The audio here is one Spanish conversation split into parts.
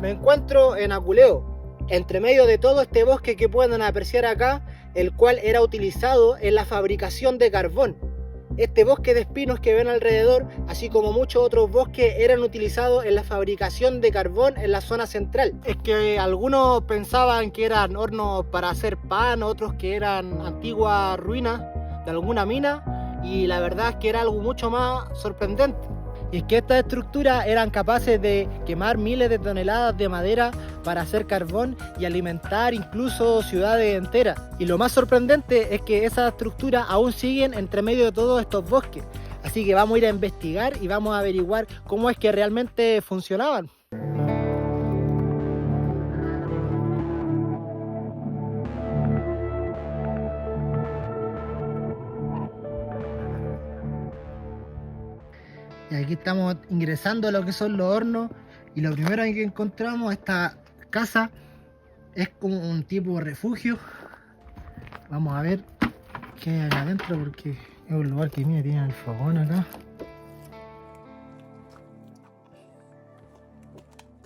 Me encuentro en Aculeo, entre medio de todo este bosque que pueden apreciar acá, el cual era utilizado en la fabricación de carbón. Este bosque de espinos que ven alrededor, así como muchos otros bosques, eran utilizados en la fabricación de carbón en la zona central. Es que algunos pensaban que eran hornos para hacer pan, otros que eran antiguas ruinas de alguna mina, y la verdad es que era algo mucho más sorprendente. Y es que estas estructuras eran capaces de quemar miles de toneladas de madera para hacer carbón y alimentar incluso ciudades enteras. Y lo más sorprendente es que esas estructuras aún siguen entre medio de todos estos bosques. Así que vamos a ir a investigar y vamos a averiguar cómo es que realmente funcionaban. Y aquí estamos ingresando a lo que son los hornos, y lo primero que encontramos, esta casa es como un tipo de refugio. Vamos a ver qué hay acá adentro, porque es un lugar que mira, tiene el fogón acá.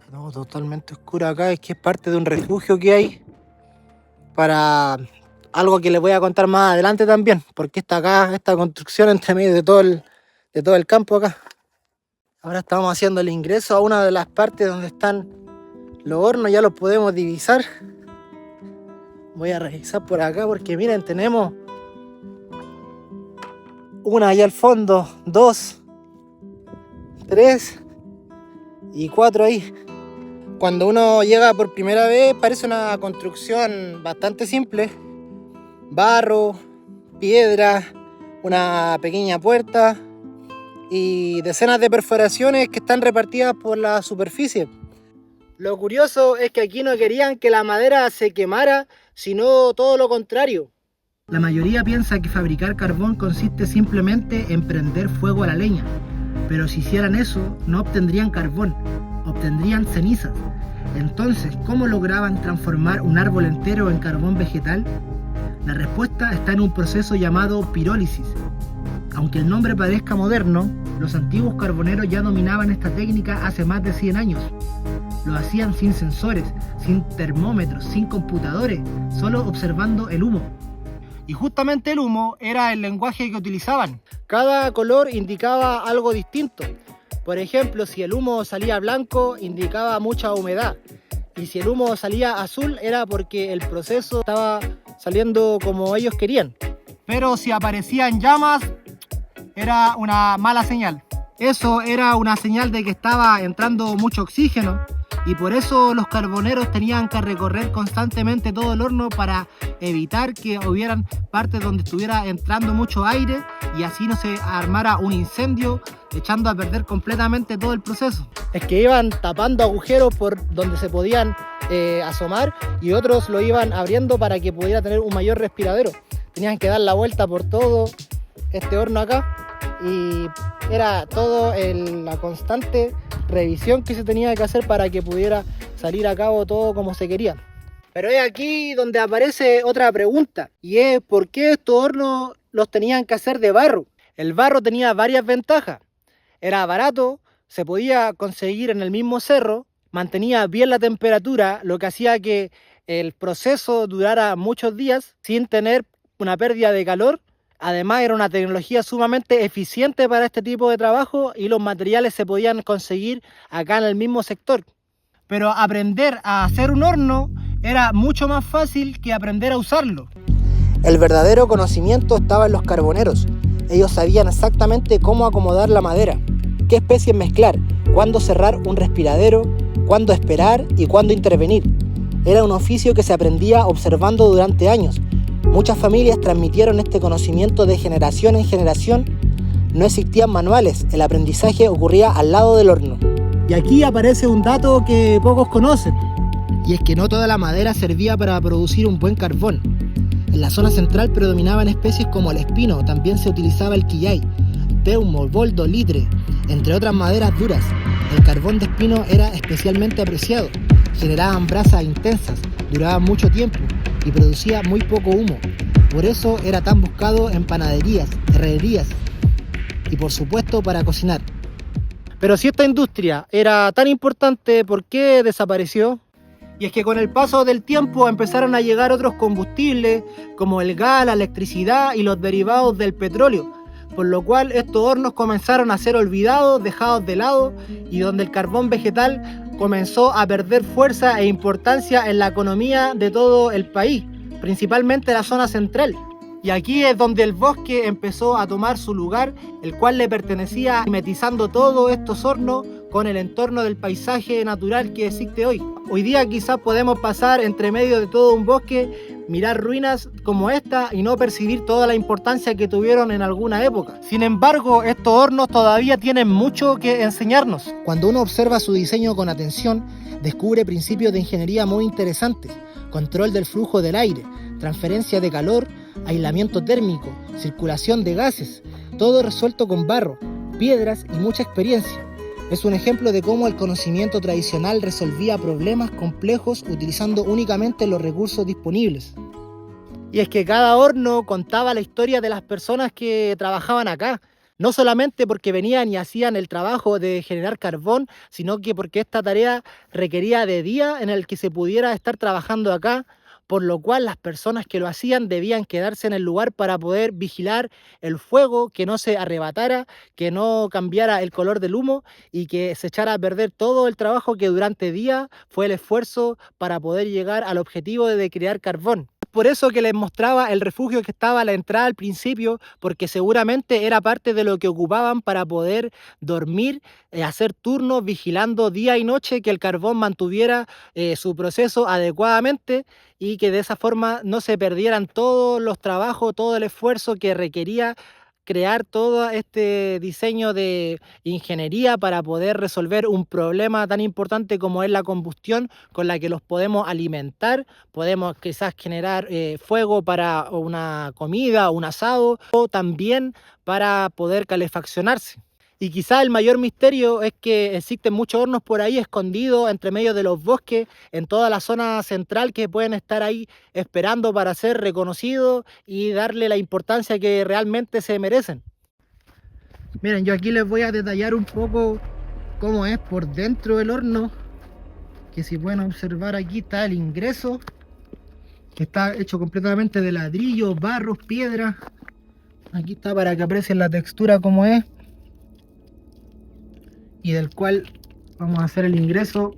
Está todo totalmente oscuro acá, es que es parte de un refugio que hay para algo que les voy a contar más adelante también, porque está acá esta construcción entre medio de todo el campo acá. Ahora estamos haciendo el ingreso a una de las partes donde están los hornos, ya los podemos divisar. Voy a revisar por acá porque miren, tenemos una allá al fondo, 2, 3 y 4 ahí. Cuando uno llega por primera vez parece una construcción bastante simple. Barro, piedra, una pequeña puerta y decenas de perforaciones que están repartidas por la superficie. Lo curioso es que aquí no querían que la madera se quemara, sino todo lo contrario. La mayoría piensa que fabricar carbón consiste simplemente en prender fuego a la leña, pero si hicieran eso no obtendrían carbón, obtendrían cenizas. Entonces, ¿cómo lograban transformar un árbol entero en carbón vegetal? La respuesta está en un proceso llamado pirólisis. Aunque el nombre parezca moderno, los antiguos carboneros ya dominaban esta técnica hace más de 100 años. Lo hacían sin sensores, sin termómetros, sin computadores, solo observando el humo. Y justamente el humo era el lenguaje que utilizaban. Cada color indicaba algo distinto. Por ejemplo, si el humo salía blanco, indicaba mucha humedad. Y si el humo salía azul, era porque el proceso estaba saliendo como ellos querían. Pero si aparecían llamas, era una mala señal. Eso era una señal de que estaba entrando mucho oxígeno, y por eso los carboneros tenían que recorrer constantemente todo el horno para evitar que hubieran partes donde estuviera entrando mucho aire y así no se armara un incendio, echando a perder completamente todo el proceso. Es que iban tapando agujeros por donde se podían asomar, y otros lo iban abriendo para que pudiera tener un mayor respiradero. Tenían que dar la vuelta por todo este horno acá, y era todo la constante revisión que se tenía que hacer para que pudiera salir a cabo todo como se quería. Pero es aquí donde aparece otra pregunta, y es ¿por qué estos hornos los tenían que hacer de barro? El barro tenía varias ventajas. Era barato, se podía conseguir en el mismo cerro, mantenía bien la temperatura, lo que hacía que el proceso durara muchos días sin tener una pérdida de calor. Además, era una tecnología sumamente eficiente para este tipo de trabajo y los materiales se podían conseguir acá en el mismo sector. Pero aprender a hacer un horno era mucho más fácil que aprender a usarlo. El verdadero conocimiento estaba en los carboneros. Ellos sabían exactamente cómo acomodar la madera, qué especies mezclar, cuándo cerrar un respiradero, cuándo esperar y cuándo intervenir. Era un oficio que se aprendía observando durante años. Muchas familias transmitieron este conocimiento de generación en generación. No existían manuales, el aprendizaje ocurría al lado del horno. Y aquí aparece un dato que pocos conocen, y es que no toda la madera servía para producir un buen carbón. En la zona central predominaban especies como el espino, también se utilizaba el quillay, peumo, boldo, litre, entre otras maderas duras. El carbón de espino era especialmente apreciado, generaban brasas intensas, duraban mucho tiempo y producía muy poco humo. Por eso era tan buscado en panaderías, herrerías y por supuesto para cocinar. Pero si esta industria era tan importante, ¿por qué desapareció? Y es que con el paso del tiempo empezaron a llegar otros combustibles como el gas, la electricidad y los derivados del petróleo, por lo cual estos hornos comenzaron a ser olvidados, dejados de lado, y donde el carbón vegetal comenzó a perder fuerza e importancia en la economía de todo el país, principalmente la zona central. Y aquí es donde el bosque empezó a tomar su lugar, el cual le pertenecía, mimetizando todos estos hornos con el entorno del paisaje natural que existe hoy. Hoy día quizás podemos pasar entre medio de todo un bosque, mirar ruinas como esta y no percibir toda la importancia que tuvieron en alguna época. Sin embargo, estos hornos todavía tienen mucho que enseñarnos. Cuando uno observa su diseño con atención, descubre principios de ingeniería muy interesantes: control del flujo del aire, transferencia de calor, aislamiento térmico, circulación de gases, todo resuelto con barro, piedras y mucha experiencia. Es un ejemplo de cómo el conocimiento tradicional resolvía problemas complejos utilizando únicamente los recursos disponibles. Y es que cada horno contaba la historia de las personas que trabajaban acá, no solamente porque venían y hacían el trabajo de generar carbón, sino que porque esta tarea requería de día en el que se pudiera estar trabajando acá, por lo cual las personas que lo hacían debían quedarse en el lugar para poder vigilar el fuego, que no se arrebatara, que no cambiara el color del humo y que se echara a perder todo el trabajo que durante días fue el esfuerzo para poder llegar al objetivo de crear carbón. Por eso que les mostraba el refugio que estaba a la entrada al principio, porque seguramente era parte de lo que ocupaban para poder dormir, hacer turnos vigilando día y noche que el carbón mantuviera su proceso adecuadamente y que de esa forma no se perdieran todos los trabajos, todo el esfuerzo que requería crear todo este diseño de ingeniería para poder resolver un problema tan importante como es la combustión, con la que los podemos alimentar, podemos quizás generar fuego para una comida o un asado, o también para poder calefaccionarse. Y quizás el mayor misterio es que existen muchos hornos por ahí escondidos entre medio de los bosques, en toda la zona central, que pueden estar ahí esperando para ser reconocidos y darle la importancia que realmente se merecen. Miren, yo aquí les voy a detallar un poco cómo es por dentro del horno, que si pueden observar aquí está el ingreso, que está hecho completamente de ladrillo, barros, piedra. Aquí está para que aprecien la textura como es, y del cual vamos a hacer el ingreso.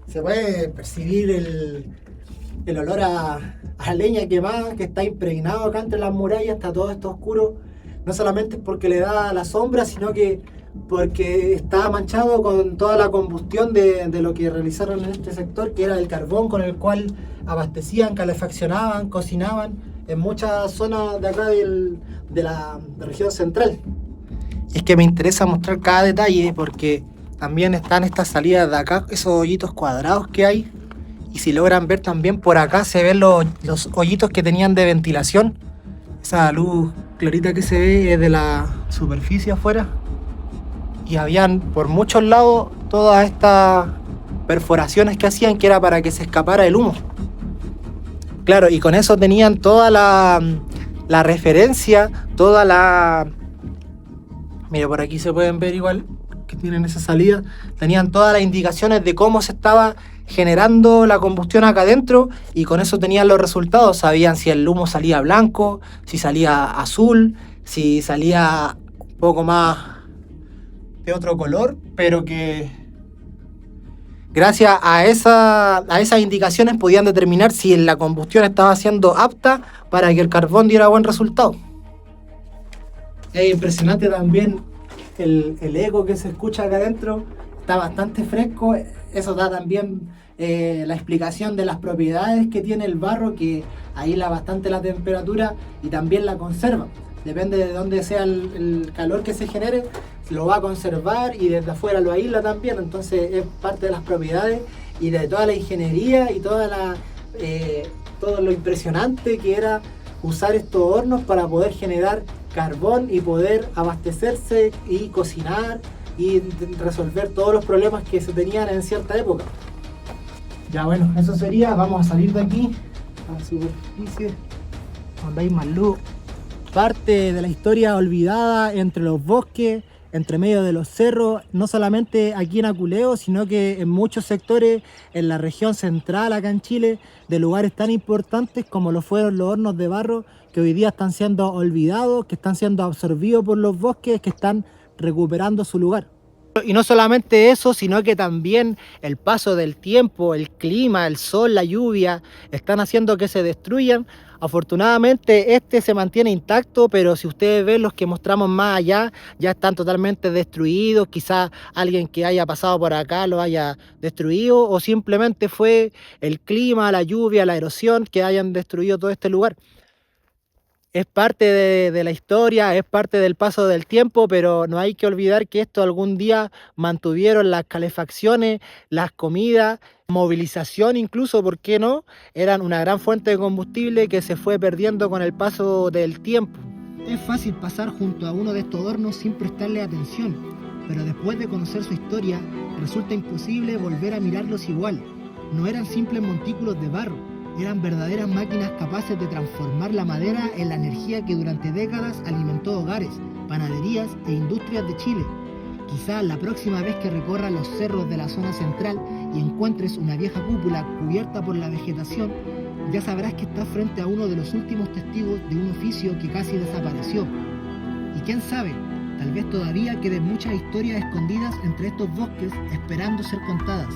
Se puede percibir el olor a leña quemada que está impregnado acá entre las murallas, está todo esto oscuro. No solamente es porque le da la sombra, sino que porque está manchado con toda la combustión de lo que realizaron en este sector, que era el carbón con el cual abastecían, calefaccionaban, cocinaban en muchas zonas de acá de la región central. Es que me interesa mostrar cada detalle porque también están estas salidas de acá, esos hoyitos cuadrados que hay, y si logran ver también por acá se ven los hoyitos que tenían de ventilación. Esa luz clarita que se ve es de la superficie afuera. Y habían por muchos lados todas estas perforaciones que hacían, que era para que se escapara el humo. Claro, y con eso tenían toda la referencia, toda la... Mira, por aquí se pueden ver igual que tienen esa salida. Tenían todas las indicaciones de cómo se estaba generando la combustión acá adentro, y con eso tenían los resultados. Sabían si el humo salía blanco, si salía azul, si salía un poco más de otro color, pero que gracias a esas indicaciones podían determinar si la combustión estaba siendo apta para que el carbón diera buen resultado. Es impresionante también el eco que se escucha acá adentro, está bastante fresco. Eso da también la explicación de las propiedades que tiene el barro, que aísla bastante la temperatura y también la conserva. Depende de dónde sea el calor que se genere, lo va a conservar, y desde afuera lo aísla también. Entonces es parte de las propiedades y de toda la ingeniería y todo lo impresionante que era usar estos hornos para poder generar carbón y poder abastecerse y cocinar y resolver todos los problemas que se tenían en cierta época. Ya bueno, eso sería. Vamos a salir de aquí a la superficie donde hay más luz. Parte de la historia olvidada entre los bosques, entre medio de los cerros, no solamente aquí en Aculeo, sino que en muchos sectores en la región central acá en Chile, de lugares tan importantes como lo fueron los hornos de barro, que hoy día están siendo olvidados, que están siendo absorbidos por los bosques, que están recuperando su lugar. Y no solamente eso, sino que también el paso del tiempo, el clima, el sol, la lluvia, están haciendo que se destruyan. Afortunadamente este se mantiene intacto, pero si ustedes ven los que mostramos más allá, ya están totalmente destruidos. Quizás alguien que haya pasado por acá lo haya destruido, o simplemente fue el clima, la lluvia, la erosión que hayan destruido todo este lugar. Es parte de la historia, es parte del paso del tiempo, pero no hay que olvidar que esto algún día mantuvieron las calefacciones, las comidas, movilización incluso, ¿por qué no? Eran una gran fuente de combustible que se fue perdiendo con el paso del tiempo. Es fácil pasar junto a uno de estos hornos sin prestarle atención, pero después de conocer su historia, resulta imposible volver a mirarlos igual. No eran simples montículos de barro. Eran verdaderas máquinas capaces de transformar la madera en la energía que durante décadas alimentó hogares, panaderías e industrias de Chile. Quizás la próxima vez que recorras los cerros de la zona central y encuentres una vieja cúpula cubierta por la vegetación, ya sabrás que estás frente a uno de los últimos testigos de un oficio que casi desapareció. Y quién sabe, tal vez todavía queden muchas historias escondidas entre estos bosques esperando ser contadas.